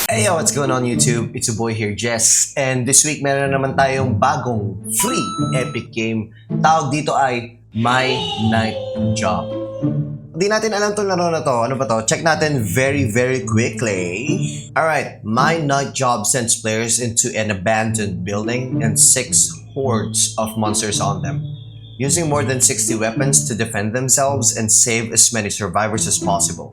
Hey yo, what's going on YouTube? It's your boy here, Jess. And this week meron na naman tayong bagong free epic game. Tawag dito ay My Night Job. Di natin alam itong laro na to. Ano ba to? Check natin very quickly. Alright, My Night Job sends players into an abandoned building and 6 hordes of monsters on them, using more than 60 weapons to defend themselves and save as many survivors as possible.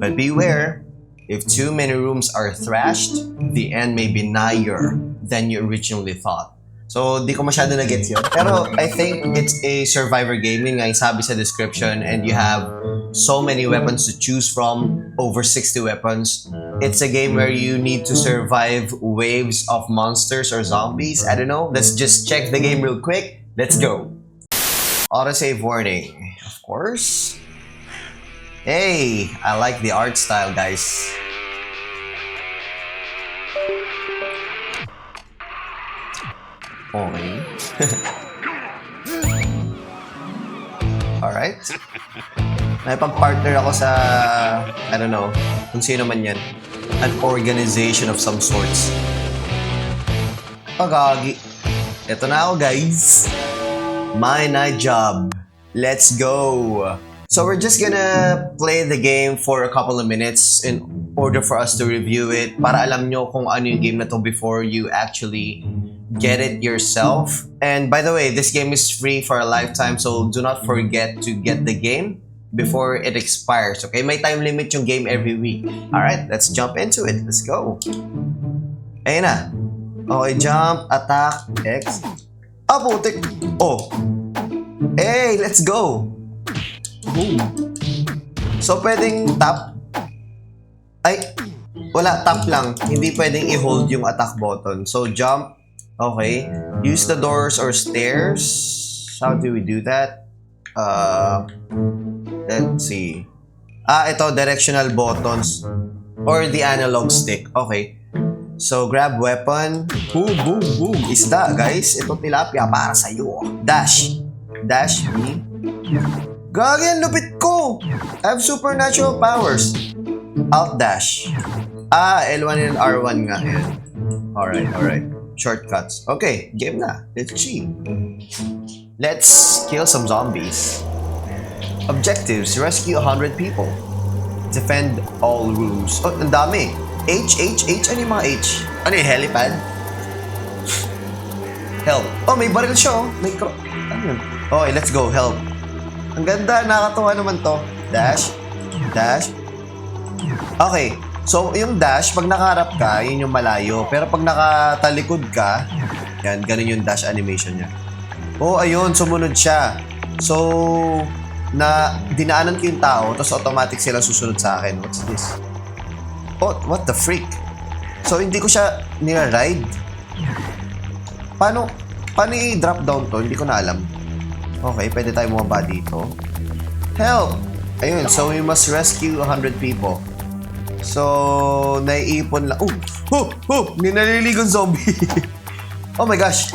But beware, if too many rooms are thrashed, the end may be nigher than you originally thought. So, di ko masyado na-gets yun. Pero, I think it's a survivor game. Yun nga yung sabi sa description, and you have so many weapons to choose from, over 60 weapons. It's a game where you need to survive waves of monsters or zombies. I don't know. Let's just check the game real quick. Let's go. Autosave warning. Of course. Hey, I like the art style, guys. Okay. Alright. May pang-partner ako sa, I don't know, kung sino man yan. An organization of some sorts. Pagagi. Ito na ako, guys. My Night Job. Let's go. So we're just gonna play the game for a couple of minutes in order for us to review it para alam nyo kung ano yung game na to before you actually get it yourself. And by the way, this game is free for a lifetime, so do not forget to get the game before it expires, okay? May time limit yung game every week. Alright, let's jump into it. Let's go. Ayun na. Okay, jump, attack, X. Ah, putik. Oh. Hey, let's go. Boom. So, pwedeng tap. Ay, wala, tap lang. Hindi pwedeng i-hold yung attack button. So, jump. Okay. Use the doors or stairs. How do we do that? Let's see. Ito, directional buttons. Or the analog stick. Okay. So, grab weapon. Boom, boom, boom. Isda, guys. Ito tilapia para sa'yo. Dash. Dash me. Gagi, ang lupit ko! I have supernatural powers. Alt dash. L1 and R1 nga. Alright. Shortcuts. Okay, game na. Let's see. Let's kill some zombies. Objectives: rescue 100 people. Defend all rooms. Oh, ang dami. H. Ano yung mga H? Ano yung helipad? Help. Oh, may baril siya oh. May ano yun? Okay, let's go. Help. Ang ganda, nakakatuwa naman to. Dash. Okay, so yung dash, pag nakaharap ka, yun yung malayo. Pero pag nakatalikod ka, yan, ganun yung dash animation niya. Oh, ayun, sumunod siya. So, dinaanan ko yung tao, tapos automatic sila susunod sa akin. What's this? Oh, what the freak? So, hindi ko siya nila-ride. Paano i-drop down to? Hindi ko na alam. Okay, pwede tayo bumaba dito. Help! Ayun, so we must rescue 100 people. So, naiipon lang. May naliligon zombie. Oh my gosh.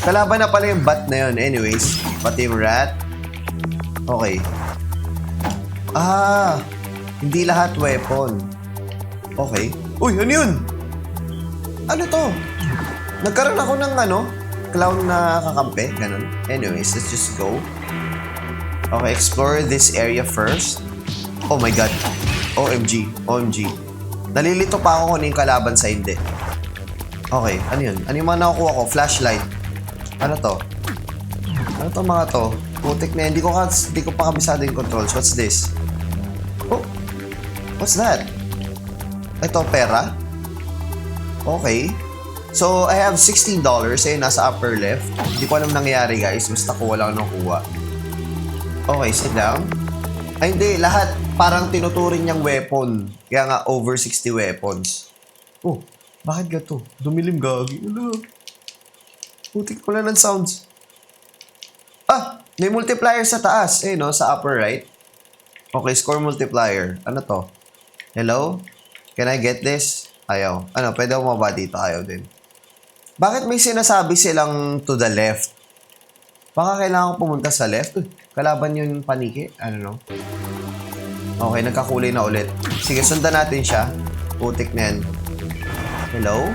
Kalaban na pala yung bat na yun. Anyways, pati yung rat. Okay. Hindi lahat weapon. Okay. Uy, ano yun? Ano to? Nagkaroon ako ng clown na kakampi, ganun. Anyways, let's just go. Okay, explore this area first. Oh my god. OMG. Nalilito pa ako kung ano yung kalaban sa hindi. Okay, ano yun? Ano yung mga nakukuha ko? Flashlight. Ano to? Ano to mga to? Putik na, hindi ko pa kabisado yung controls. What's this? Oh, what's that? Ito, pera? Okay. So, I have $16 nasa upper left. Hindi ko alam nangyayari, guys. Basta ko wala nakuha. Okay, sit down. Ay, hindi. Lahat parang tinuturing niyang weapon. Kaya nga, over 60 weapons. Oh, bakit gato? Dumilim, gagi. Putik ko lang ng sounds. May multiplier sa taas. Sa upper right. Okay, score multiplier. Ano to? Hello? Can I get this? Ayaw. Pwede ako mababa dito. Ayaw din. Bakit may sinasabi silang to the left? Baka kailangan ko pumunta sa left. Kalaban yung paniki. I don't know. Okay, nagkakulay na ulit. Sige, sundan natin siya. Putik na yan. Hello?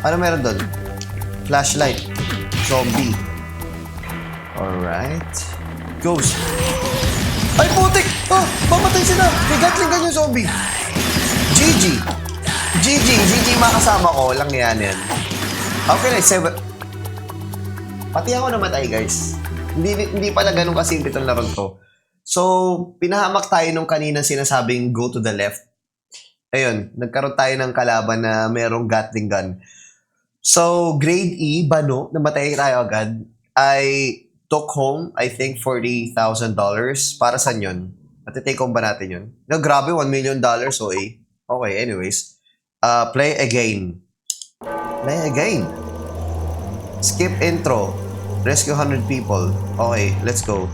Ano meron doon? Flashlight. Zombie. Alright. Ghost. Ay, putik! Oh, mamatay sila! May gatling gun yung zombie. GG. GG mga kasama ko. Lang yan. Okay na, 7. Pati ako namatay, guys. Hindi pala ganun kasimple itong laro to. So, pinahamak tayo nung kanina sinasabing go to the left. Ayun, nagkaroon tayo ng kalaban na merong Gatling gun. So, grade E, Bano, namatay tayo agad, I took home, I think, $40,000. Para saan yun? Natitake home ba natin yun? No, grabe, $1 million, so eh. Okay, anyways. Play again. Play again. Skip intro. Rescue 100 people. Okay, let's go.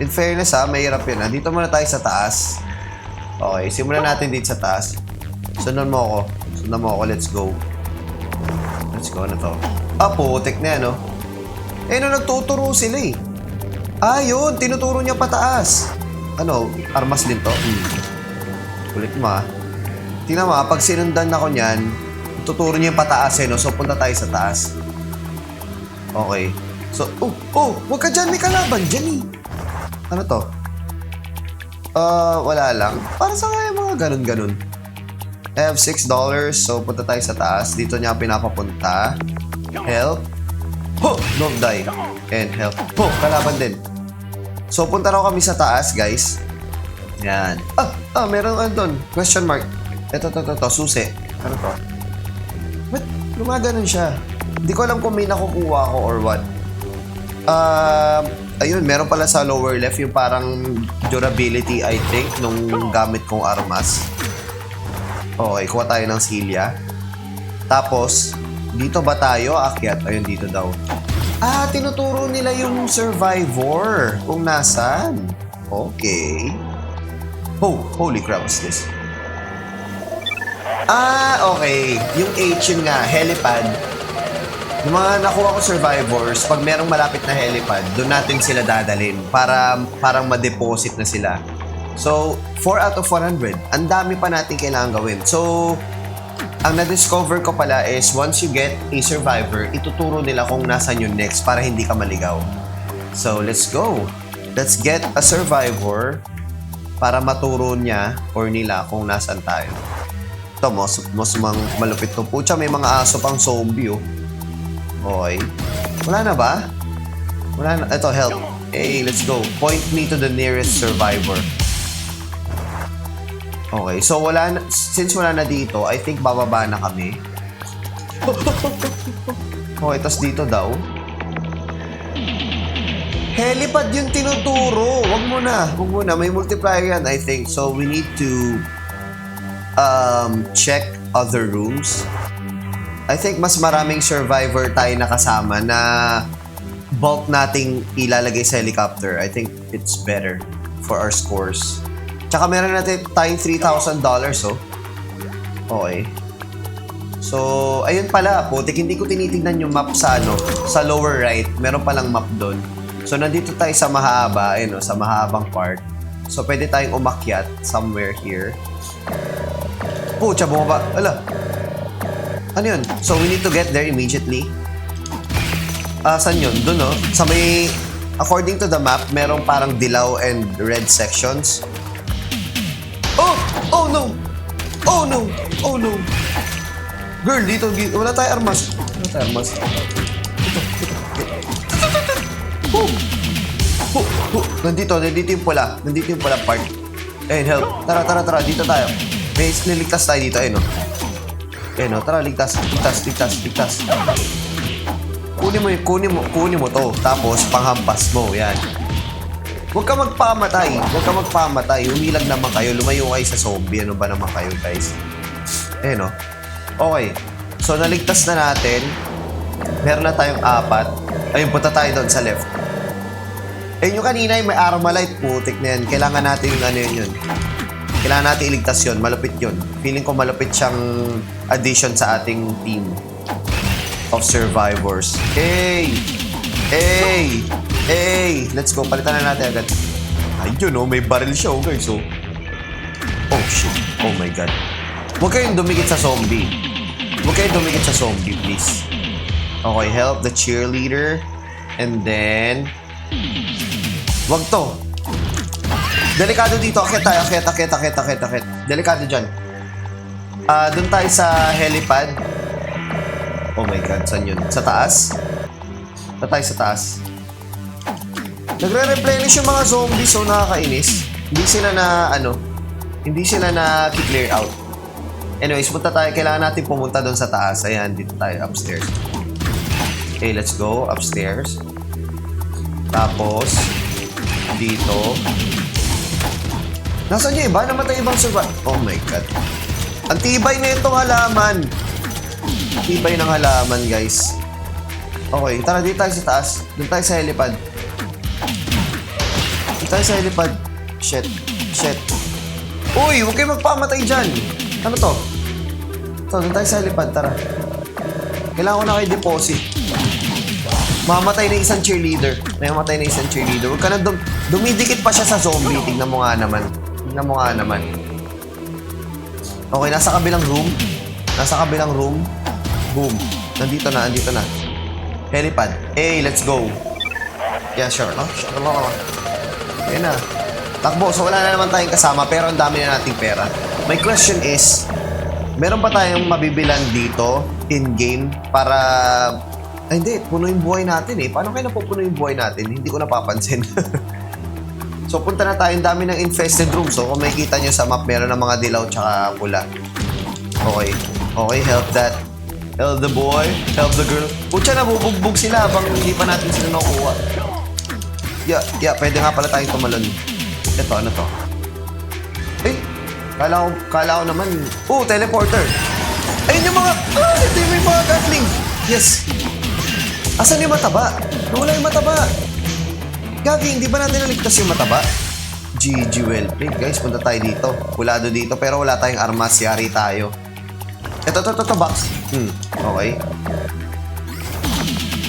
In fairness mahirap yun Dito muna tayo sa taas. Okay, simulan natin dito sa taas. Sundan mo ako, let's go. Let's go na to. Putik na yan, no? Nagtuturo sila eh. Yun, tinuturo niya pataas. Ano, armas din to? Kulit mo Tingnan mo pag sinundan ako niyan, tuturo niya yung pataas no? So, punta tayo sa taas. Okay. So, wag ka dyan, may kalaban dyan eh. Ano to? Wala lang. Para sa kaya mga ganun-ganun. I have $6, so punta tayo sa taas. Dito niya pinapapunta. Help. Don't die. And help. Kalaban din. So, punta raw kami sa taas, guys. Yan. Meron doon. Question mark. Ito, susi. Ano to? Ba't lumaganon siya? Hindi ko alam kung may nakukuha ko or what. Ayun, meron pala sa lower left yung parang durability, I think, nung gamit kong armas. Okay, kuha tayo ng silya. Tapos, dito ba tayo? Akyat. Ayun, dito daw. Tinuturo nila yung survivor. Kung nasan. Okay. Holy crap, what's this? Okay. Yung H yun nga, helipad. Yung mga nakuha ko survivors, pag merong malapit na helipad, doon natin sila dadalhin para parang ma-deposit na sila. So, 4 out of 100. Ang dami pa natin kailangan gawin. So, ang na-discover ko pala is once you get a survivor, ituturo nila kung nasan yung next para hindi ka maligaw. So, let's go. Let's get a survivor para maturo niya or nila kung nasan tayo. Ito, mas malupit to. Pucha, may mga aso pang zombie Okay. Wala na ba? Wala na. Ito, help. Hey, let's go. Point me to the nearest survivor. Okay, so since wala na dito, I think bababa na kami. Okay, tas dito daw. Helipad yung tinuturo. Wag mo na. May multiplier yan, I think. So, we need to check other rooms. I think mas maraming survivor tayo nakasama na bulk nating ilalagay sa helicopter. I think it's better for our scores. Tsaka meron natin tayong $3,000 Okay. So, ayun pala. Putik, hindi ko tinitignan yung map sa lower right. Meron palang map doon. So, nandito tayo sa mahaba. Sa mahabang part. So, pwede tayong umakyat somewhere here. Pucha, bumaba. Ala. Ano yun? So, we need to get there immediately. Saan yun? Doon, Sa may, according to the map, merong parang dilaw and red sections. Oh no! Girl, dito, wala tayong armas. Nandito yung pula. Nandito yung pula part. Ayun, help. Tara. Dito tayo. May niligtas tayo dito, tara, ligtas. Kunin mo to. Tapos, panghampas mo. Yan. Huwag ka magpamatay. Umilag naman kayo. Lumayo kayo sa zombie. Ano ba naman kayo, guys? Okay. So, naligtas na natin. Meron na tayong 4. Ayun, punta tayo doon sa left. Yung kanina, may Armalite. Putik na yan. Kailangan natin yung yun. Kailangan natin iligtas yun. Malupit yun. Feeling ko malupit siyang addition sa ating team of survivors. Hey! Let's go. Palitan na natin agad. Ayun, may barrel siya, guys. Oh, shit. Oh, my God. Huwag kayong dumikit sa zombie. Huwag kayong dumikit sa zombie, please. Okay, help the cheerleader. And then... Wag to. Delikado dito. Akit tayo. Akit. Delikado dyan. Doon tayo sa helipad. Oh my God, saan yun? Sa taas? Doon tayo sa taas. Nagre-replenish yung mga zombies, so nakakainis. Hindi sila na clear out. Anyways, punta tayo. Kailangan natin pumunta doon sa taas. Ayan, dito tayo, upstairs. Okay, let's go. Upstairs. Tapos, dito. Nasaan yung iba? Namatay ibang survival. Oh my God. Ang tibay na itong halaman. Tibay ng halaman, guys. Okay, tara dito tayo sa taas. Doon tayo sa helipad. Doon tayo sa helipad. Shit. Uy, huwag kayo magpamatay dyan. Ano to? Doon tayo sa helipad, tara. Kailangan ko na kayo deposit. Mamatay na isang cheerleader. Huwag ka na dumidikit pa siya sa zombie. Tignan mo nga naman. Okay, nasa kabilang room. Boom. Nandito na. Helipad. Hey, let's go. Yeah, sure. Ayan na. Takbo. So, wala na naman tayong kasama, pero ang dami na nating pera. My question is, meron ba tayong mabibilan dito, in-game, para... Ay, hindi. Puno yung buhay natin eh. Paano kayo napupuno yung buhay natin? Hindi ko napapansin. So, punta na tayo. Ang dami ng infested room. So, kung makikita nyo sa map, meron ng mga dilaw tsaka pula. Okay, help that. Help the boy. Help the girl. Pucha, nabubugbog sila habang hindi pa natin sila nakuha. Yeah, pwede nga pala tayong tumalon. Ito, ano to? Eh, kala ko naman. Teleporter. Ayun yung mga... ito yung mga gatling. Yes. Asan yung mataba? Wala yung mataba. Gagi, hindi ba natin naligtas yung mataba? GG, well played, guys. Punta tayo dito. Pulado dito, pero wala tayong armas. Yari tayo. Ito, box. Okay.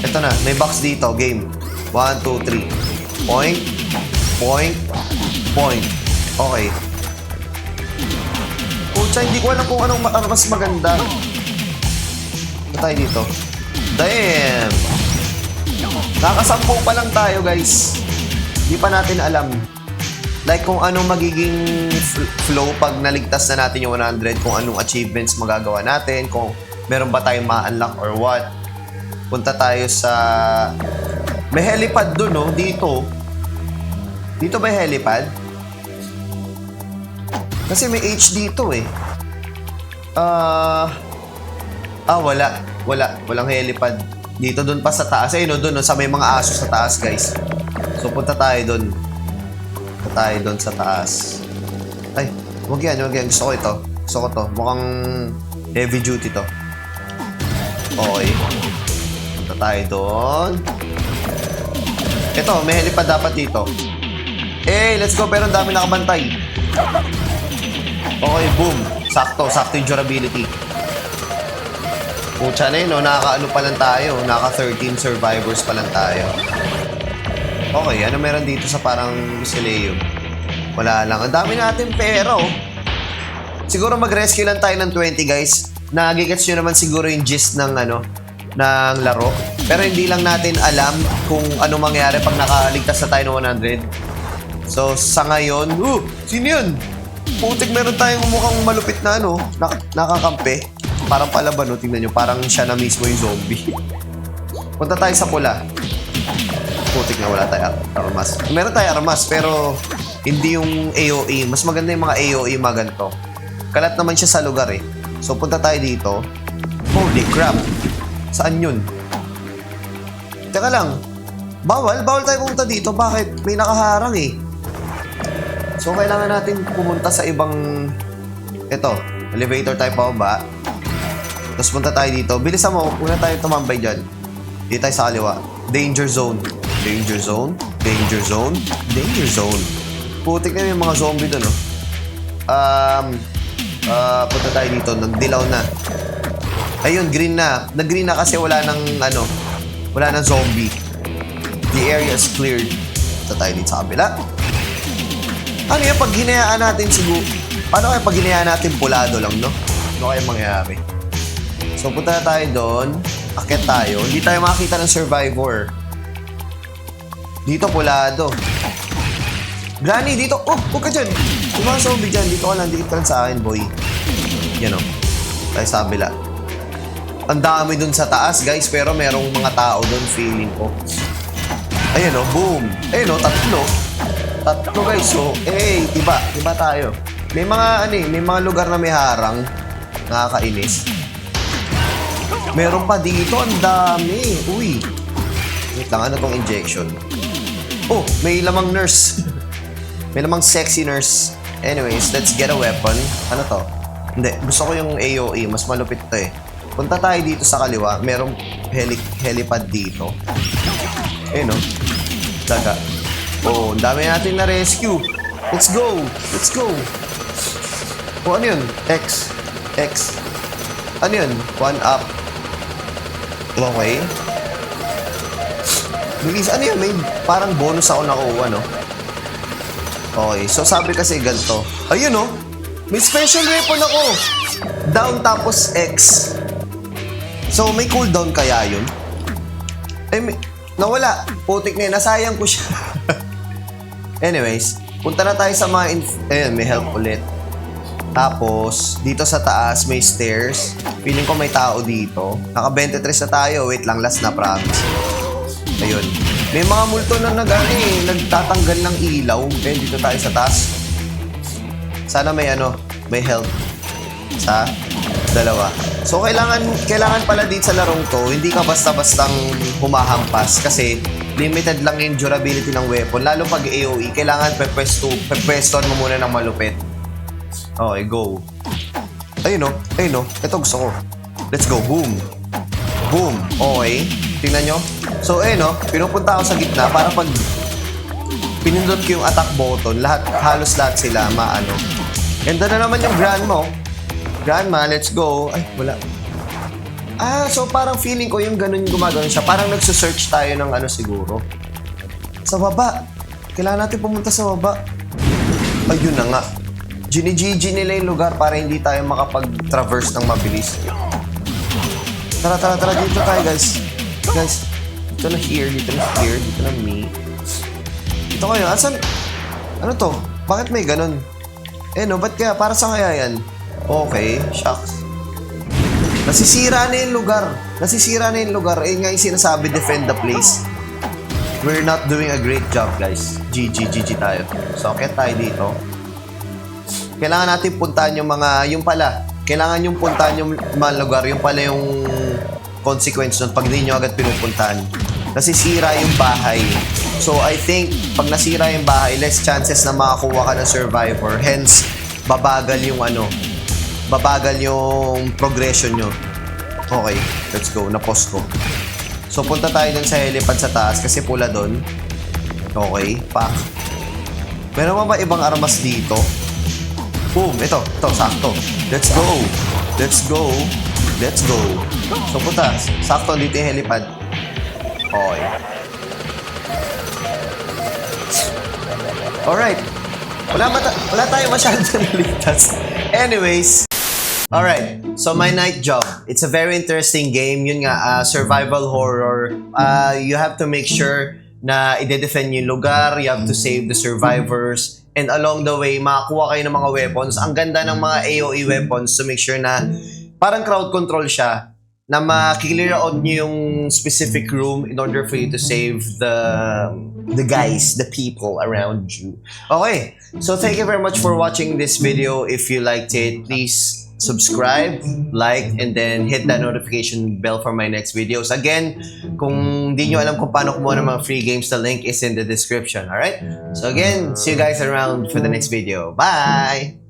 Ito na, may box dito. Game. 1, 2, 3. Point. Okay. Pucha, hindi ko alam kung anong mas maganda. Ito tayo dito. Damn! Nakasampu pa lang tayo, guys. Hindi pa natin alam. Like kung anong magiging flow pag naligtas na natin yung 100, kung anong achievements magagawa natin, kung meron ba tayong ma-unlock or what. Punta tayo sa... May helipad dun, no? Dito. Dito ba yung helipad? Kasi may H dito, eh. Wala. Walang helipad. Dito, dun pa sa taas. Ayun, no, dun, no, sa may mga aso sa taas, guys. So, punta tayo dun. Sa taas. Ay, wag yan. Gusto ko to. Mukhang heavy duty to. Okay. Punta tayo doon. Ito, may helipad dapat dito. Let's go. Pero ang dami nakabantay. Okay, boom. Sakto yung durability. Pucha na yun, no? Nakaka-ano pa lang tayo. Naka-13 survivors pa lang tayo. Okay, ano meron dito sa parang Mausoleum? Wala lang. Ang dami natin pera, oh. Siguro mag-rescue lang tayo ng 20, guys. Nagigets nyo naman siguro yung gist ng, ng laro. Pero hindi lang natin alam kung ano mangyari pag nakaligtas na tayo ng 100. So, sa ngayon... sino yun? Putik, meron tayong mukhang malupit na, nakakampi. Parang palaban, tingnan nyo. Parang siya na mismo yung zombie. Punta tayo sa pula. Putik na wala tayo armas. Meron tayo armas, pero hindi yung AOE. Mas maganda yung mga AOE mga ganito. Kalat naman siya sa lugar, eh. So, punta tayo dito. Holy crap. Saan yun? Teka lang. Bawal tayo pumunta dito. Bakit? May nakaharang, eh. So, kailangan natin pumunta sa ibang... Ito. Elevator tayo pa ba? Tapos punta tayo dito. Bilisan mo. Una tayo tumambay dyan. Dito tayo sa kaliwa. Danger zone. Putik na yung mga zombie doon, oh. Punta tayo dito. Nagdilaw na. Ayun, green na. Nag-green na kasi wala nang zombie. The area is cleared. Punta tayo dito sa kabila. Ano yan? Pag hinayaan natin siguro... Paano kaya pag hinayaan natin pulado lang, no? Ano kaya mangyayari? So, punta na tayo doon. Akit tayo. Hindi tayo makakita ng survivor. Dito, pulado. Granny, dito. Oh, huwag ka dyan. Yung mga zombie dyan. Dito ka lang. Dito ka lang sa akin, boy. Yan o. Tayo sa kabila. Ang dami dun sa taas, guys. Pero merong mga tao dun, feeling ko. Ayan o, boom. Ayan o, tatlo. Tatlo, guys. So, iba. Iba tayo. May mga, may mga lugar na may harang. Nakakainis. Meron pa dito. Ang dami. Uy. Wait lang, ano tong injection? Oh, may lamang nurse. May lamang sexy nurse. Anyways, let's get a weapon. Ano to? Hindi, gusto ko yung AOE. Mas malupit to eh. Punta tayo dito sa kaliwa. Merong helipad dito. Ayun o. Daga. Oh, ang dami natin na rescue. Let's go. Let's go. Oh, ano yun? X. Ano yun? 1 up. Okay. Bilis, ano yun? May parang bonus ako nakuha, no? Okay, so sabi kasi ganito. Ayun, no? May special weapon ako. Down tapos X. So, may cooldown kaya yun? Nawala. Putik na yun. Nasayang ko siya. Anyways, punta na tayo sa mga... Ayun, may help ulit. Tapos, dito sa taas, may stairs. Feeling ko may tao dito. Naka-23 na tayo. Wait lang, last na, promise. Ayun. May mga multo na nagtatanggal ng ilaw. Ayun, dito tayo sa taas. Sana may may help sa dalawa. So, kailangan pala dito sa larong to, hindi ka basta-bastang humahampas kasi limited lang yung durability ng weapon. Lalo pag AOE, kailangan pepeston mo muna ng malupit. Okay, go. Ayun o. Ito gusto ko. Let's go. Boom. Boom. Okay. Tingnan nyo. So, ayun o. Pinupunta ako sa gitna para pag pinindot ko yung attack button, halos lahat sila maano. Ganda na naman yung grandma. Grandma, let's go. Ay, wala. So parang feeling ko yung ganun yung gumagano siya. Parang nagsusearch tayo ng siguro. Sa baba. Kailangan natin pumunta sa baba. Ayun na nga. Gini-GG nila yung lugar para hindi tayo makapag-traverse ng mabilis. Tara. Dito tayo, guys. Guys, dito na here, dito na me. Dito kayo. Asan? Ano to? Bakit may ganun? Ba't kaya? Para sa kaya yan? Okay, shucks. Nasisira na yung lugar. Nga yung sinasabi, defend the place. We're not doing a great job, guys. GG tayo. So, okay tayo dito. Kailangan natin puntahan yung mga, kailangan yung puntahan yung mga lugar, yung pala yung consequence nun pag di nyo agad pinupuntahan. Nasisira yung bahay. So, I think, pag nasira yung bahay, less chances na makakuha ka ng survivor. Hence, babagal yung progression nyo. Okay, let's go. Na-pause ko. So, punta tayo dun sa helipad sa taas kasi pula dun. Okay, pack. Meron ba ibang armas dito? Boom, ito, sakto. Let's go. So, punta. Sakto dito yung helipad. Okay. Alright. Wala tayo masyadong nalitas. Anyways. Alright. So, my night job. It's a very interesting game. Yun nga, survival horror. You have to make sure na i-defend yung lugar. You have to save the survivors. And along the way, makakuha kayo ng mga weapons. Ang ganda ng mga AOE weapons to make sure na parang crowd control siya. Na makiklear out nyo yung specific room in order for you to save the guys, the people around you. Okay, so thank you very much for watching this video. If you liked it, please subscribe, like, and then hit that notification bell for my next videos. Again, kung di nyo alam kung paano kumuha ng mga free games, the link is in the description. Alright? So again, see you guys around for the next video. Bye!